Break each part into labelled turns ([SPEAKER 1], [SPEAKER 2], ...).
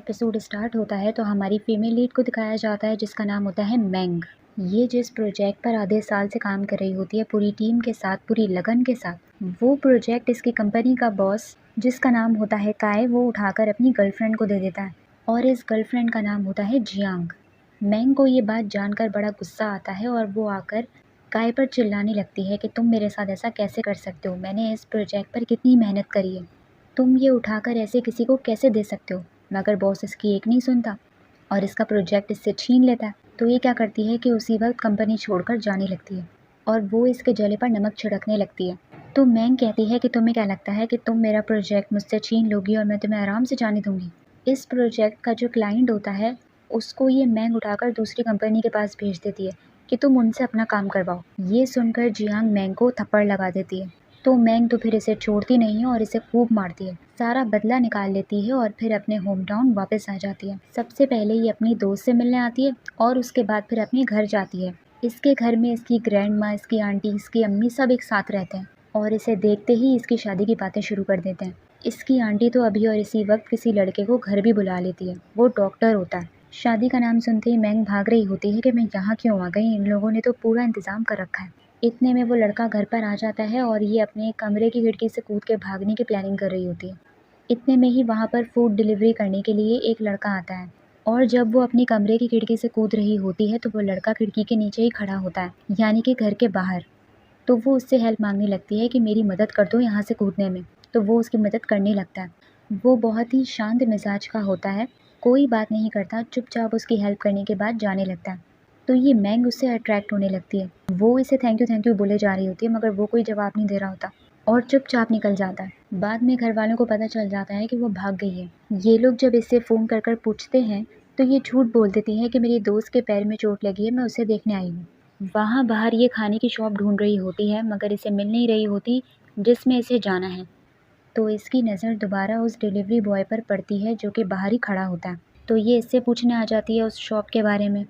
[SPEAKER 1] Episode start होता है तो हमारी फीमेल लीड को दिखाया जाता है जिसका नाम होता है मैंग। ये जिस प्रोजेक्ट पर आधे साल से काम कर रही होती है पूरी टीम के साथ, पूरी लगन के साथ, वो प्रोजेक्ट इसकी कंपनी का बॉस जिसका नाम होता है काय वो उठाकर अपनी गर्लफ्रेंड को दे देता है और इस गर्लफ्रेंड का नाम होता है जियांग। मैंग को ये बात जानकर बड़ा गुस्सा आता है और वो आकर काय पर चिल्लाने लगती है कि तुम मेरे साथ ऐसा कैसे कर सकते हो, मैंने इस प्रोजेक्ट पर कितनी मेहनत करी है, तुम ये उठाकर ऐसे किसी को कैसे दे सकते हो। मगर बॉस इसकी एक नहीं सुनता और इसका प्रोजेक्ट इससे छीन लेता है। तो ये क्या करती है कि उसी वक्त कंपनी छोड़कर जाने लगती है और वो इसके जले पर नमक छिड़कने लगती है। तो मैंग कहती है कि तुम्हें क्या लगता है कि तुम मेरा प्रोजेक्ट मुझसे छीन लोगी और मैं तुम्हें आराम से जाने दूंगी। इस प्रोजेक्ट का जो क्लाइंट होता है उसको ये मैंग उठाकर दूसरी कंपनी के पास भेज देती है कि तुम उनसे अपना काम करवाओ। ये सुनकर जियांग मैंग को थप्पड़ लगा देती है। तो मैंग तो फिर इसे छोड़ती नहीं है और इसे खूब मारती है, सारा बदला निकाल लेती है और फिर अपने होम टाउन वापस आ जाती है। सबसे पहले ये अपनी दोस्त से मिलने आती है और उसके बाद फिर अपने घर जाती है। इसके घर में इसकी ग्रैंड माँ, इसकी आंटी, इसकी अम्मी सब एक साथ रहते हैं और इसे देखते ही इसकी शादी की बातें शुरू कर देते हैं। इसकी आंटी तो अभी और इसी वक्त किसी लड़के को घर भी बुला लेती है, वो डॉक्टर होता है। शादी का नाम सुनते ही मैंग भाग रही होती है कि मैं यहाँ क्यों आ गई, इन लोगों ने तो पूरा इंतजाम कर रखा है। इतने में वो लड़का घर पर आ जाता है और ये अपने कमरे की खिड़की से कूद के भागने की प्लानिंग कर रही होती है। इतने में ही वहाँ पर फूड डिलीवरी करने के लिए एक लड़का आता है और जब वो अपनी कमरे की खिड़की से कूद रही होती है तो वो लड़का खिड़की के नीचे ही खड़ा होता है, यानी कि घर के बाहर। तो वो उससे हेल्प मांगने लगती है कि मेरी मदद कर दो यहाँ से कूदने में। तो वो उसकी मदद करने लगता है। वो बहुत ही शांत मिजाज का होता है, कोई बात नहीं करता, चुपचाप उसकी हेल्प करने के बाद जाने लगता है। तो ये मैंग उससे अट्रैक्ट होने लगती है। वो इसे थैंक यू बोले जा रही होती है मगर वो कोई जवाब नहीं दे रहा होता और चुपचाप निकल जाता है। बाद में घर वालों को पता चल जाता है कि वो भाग गई है। ये लोग जब इससे फ़ोन कर कर पूछते हैं तो ये झूठ बोल देती है कि मेरी दोस्त के पैर में चोट लगी है, मैं उसे देखने आई हूँ। वहाँ बाहर ये खाने की शॉप ढूंढ रही होती है मगर इसे मिल नहीं रही होती जिसमें इसे जाना है। तो इसकी नज़र दोबारा उस डिलीवरी बॉय पर पड़ती है जो कि बाहर ही खड़ा होता है। तो ये इससे पूछने आ जाती है उस शॉप के बारे में।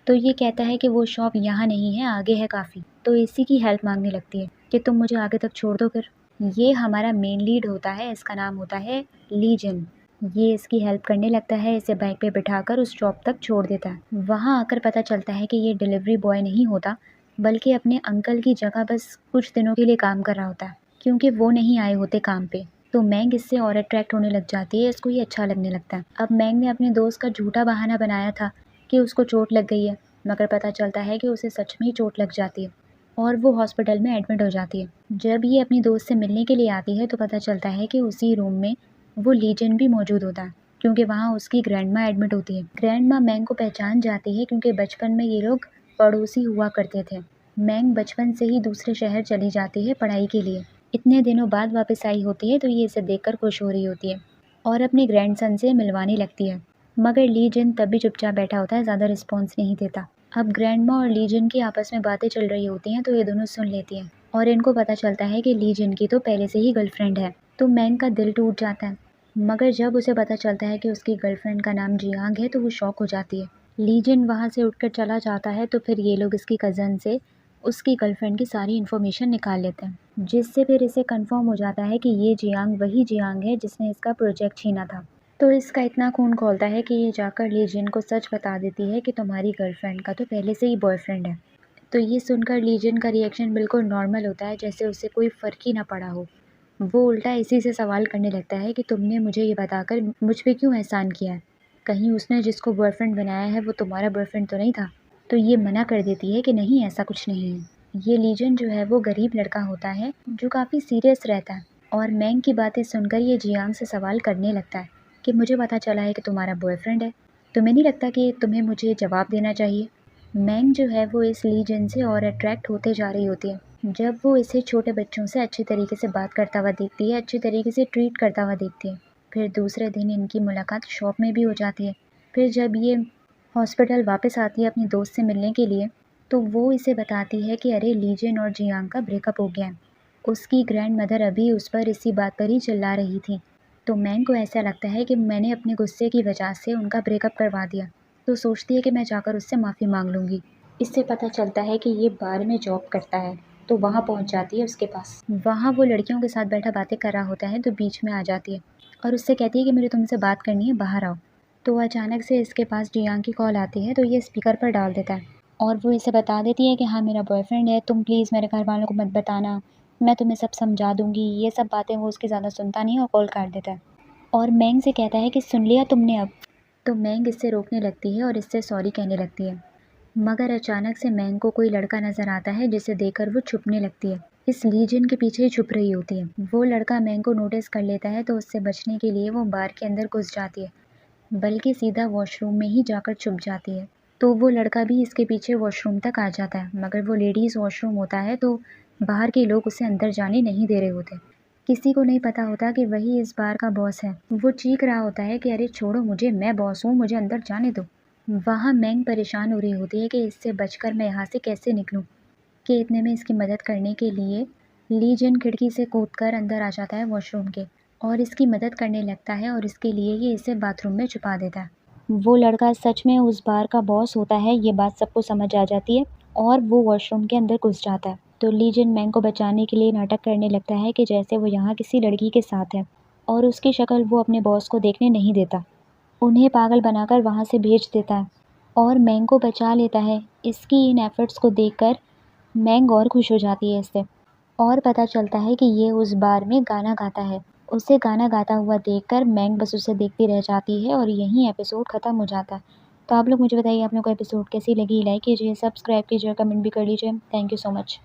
[SPEAKER 1] तो ये कहता है कि वो शॉप यहाँ नहीं है, आगे है काफ़ी। तो इसी की हेल्प मांगने लगती है कि तुम मुझे आगे तक छोड़ दो फिर। ये हमारा मेन लीड होता है, इसका नाम होता है लीजन। ये इसकी हेल्प करने लगता है, इसे बाइक पे बिठाकर उस शॉप तक छोड़ देता है। वहाँ आकर पता चलता है कि ये डिलीवरी बॉय नहीं होता बल्कि अपने अंकल की जगह बस कुछ दिनों के लिए काम कर रहा होता है क्योंकि वो नहीं आए होते काम पे। तो मैंग इससे और अट्रैक्ट होने लग जाती है, इसको ये अच्छा लगने लगता है। अब मैंग ने अपने दोस्त का झूठा बहाना बनाया था कि उसको चोट लग गई है मगर पता चलता है कि उसे सच में ही चोट लग जाती है और वो हॉस्पिटल में एडमिट हो जाती है। जब ये अपनी दोस्त से मिलने के लिए आती है तो पता चलता है कि उसी रूम में वो लीजन भी मौजूद होता है क्योंकि वहाँ उसकी ग्रैंड माँ एडमिट होती है। ग्रैंड माँ मैंग को पहचान जाती है क्योंकि बचपन में ये लोग पड़ोसी हुआ करते थे। मैंग बचपन से ही दूसरे शहर चली जाती है पढ़ाई के लिए। इतने दिनों बाद वापस आई होती है तो ये इसे देखकर खुश हो रही होती है और अपने ग्रैंडसन से मिलवाने लगती है। मगर लीजन तब भी चुपचाप बैठा होता है, ज़्यादा रिस्पॉन्स नहीं देता। अब ग्रैंडमा और लीजन की आपस में बातें चल रही होती हैं तो ये दोनों सुन लेती हैं और इनको पता चलता है कि लीजन की तो पहले से ही गर्लफ्रेंड है। तो मैंग का दिल टूट जाता है मगर जब उसे पता चलता है कि उसकी गर्लफ्रेंड का नाम जियांग है तो वो शॉक हो जाती है। लीजन वहाँ से उठकर चला जाता है तो फिर ये लोग इसकी कज़न से उसकी गर्लफ्रेंड की सारी इन्फॉर्मेशन निकाल लेते हैं जिससे फिर इसे कंफर्म हो जाता है कि ये जियांग वही जियांग है जिसने इसका प्रोजेक्ट छीना था। तो इसका इतना खून खौलता है कि ये जाकर लीजन को सच बता देती है कि तुम्हारी गर्लफ्रेंड का तो पहले से ही बॉयफ्रेंड है। तो ये सुनकर लीजन का रिएक्शन बिल्कुल नॉर्मल होता है, जैसे उसे कोई फ़र्क ही ना पड़ा हो। वो उल्टा इसी से सवाल करने लगता है कि तुमने मुझे ये बताकर मुझ पे क्यों एहसान किया है, कहीं उसने जिसको बॉयफ्रेंड बनाया है वो तुम्हारा बॉयफ्रेंड तो नहीं था। तो ये मना कर देती है कि नहीं, ऐसा कुछ नहीं है। ये लीजन जो है वो गरीब लड़का होता है जो काफ़ी सीरियस रहता है और मैंग की बातें सुनकर ये जियांग से सवाल करने लगता है कि मुझे पता चला है कि तुम्हारा बॉयफ्रेंड है, तुम्हें नहीं लगता कि तुम्हें मुझे जवाब देना चाहिए। मैंग जो है वो इस लीजन से और अट्रैक्ट होते जा रही होती है। जब वो इसे छोटे बच्चों से अच्छी तरीके से बात करता हुआ देखती है, अच्छी तरीके से ट्रीट करता हुआ देखती है। फिर दूसरे दिन इनकी मुलाकात शॉप में भी हो जाती है। फिर जब ये हॉस्पिटल वापस आती है अपनी दोस्त से मिलने के लिए तो वो इसे बताती है कि अरे लीजन और जियांग का ब्रेकअप हो गया है। उसकी ग्रैंड मदर अभी उस पर इसी बात पर ही चिल्ला रही थी। तो मैंग को ऐसा लगता है कि मैंने अपने गुस्से की वजह से उनका ब्रेकअप करवा दिया। तो सोचती है कि मैं जाकर उससे माफ़ी मांग लूँगी। इससे पता चलता है कि ये बार में जॉब करता है तो वहाँ पहुँच जाती है उसके पास। वहाँ वो लड़कियों के साथ बैठा बातें कर रहा होता है तो बीच में आ जाती है और उससे कहती है कि मुझे तुमसे बात करनी है, बाहर आओ। तो अचानक से इसके पास जियांग की कॉल आती है, तो ये स्पीकर पर डाल देता है और वो इसे बता देती है कि हाँ मेरा बॉयफ्रेंड है, तुम प्लीज़ मेरे घर वालों को मत बताना, मैं तुम्हें सब समझा दूंगी। ये सब बातें वो उसकी ज़्यादा सुनता नहीं है और कॉल काट देता है और मैंग से कहता है कि सुन लिया तुमने अब। तो मैंग इससे रोकने लगती है और इससे सॉरी कहने लगती है, मगर अचानक से मैंग को कोई लड़का नज़र आता है जिसे देखकर वो छुपने लगती है। इस लीजन के पीछे ही छुप रही होती है। वो लड़का मैंग को नोटिस कर लेता है, तो उससे बचने के लिए वो बार के अंदर घुस जाती है, बल्कि सीधा वॉशरूम में ही जाकर छुप जाती है। तो वो लड़का भी इसके पीछे वॉशरूम तक आ जाता है, मगर वो लेडीज़ वॉशरूम होता है तो बाहर के लोग उसे अंदर जाने नहीं दे रहे होते। किसी को नहीं पता होता कि वही इस बार का बॉस है। वो चीख रहा होता है कि अरे छोड़ो मुझे, मैं बॉस हूँ, मुझे अंदर जाने दो। वहाँ मैंग परेशान हो रही होती है कि इससे बचकर मैं यहाँ से कैसे निकलूँ। कि इतने में इसकी मदद करने के लिए ली जिन खिड़की से कूदकर अंदर आ जाता है वॉशरूम के और इसकी मदद करने लगता है और इसके लिए ये इसे बाथरूम में छुपा देता है। वो लड़का सच में उस बार का बॉस होता है, ये बात सबको समझ आ जाती है और वो वॉशरूम के अंदर घुस जाता है। तो ली जिन मैंग को बचाने के लिए नाटक करने लगता है कि जैसे वो यहाँ किसी लड़की के साथ है और उसकी शक्ल वो अपने बॉस को देखने नहीं देता। उन्हें पागल बनाकर वहाँ से भेज देता है और मैंग को बचा लेता है। इसकी इन एफर्ट्स को देखकर मैंग और खुश हो जाती है इससे और पता चलता है कि ये उस बार में गाना गाता है। उसे गाना गाता हुआ देखकर मैंग बस उसे देखती रह जाती है और यहीं एपिसोड ख़त्म हो जाता है। तो आप लोग मुझे बताइए आप लोग को एपिसोड कैसी लगी। लाइक कीजिए, सब्सक्राइब कीजिए, कमेंट भी कर लीजिए। Thank you so much.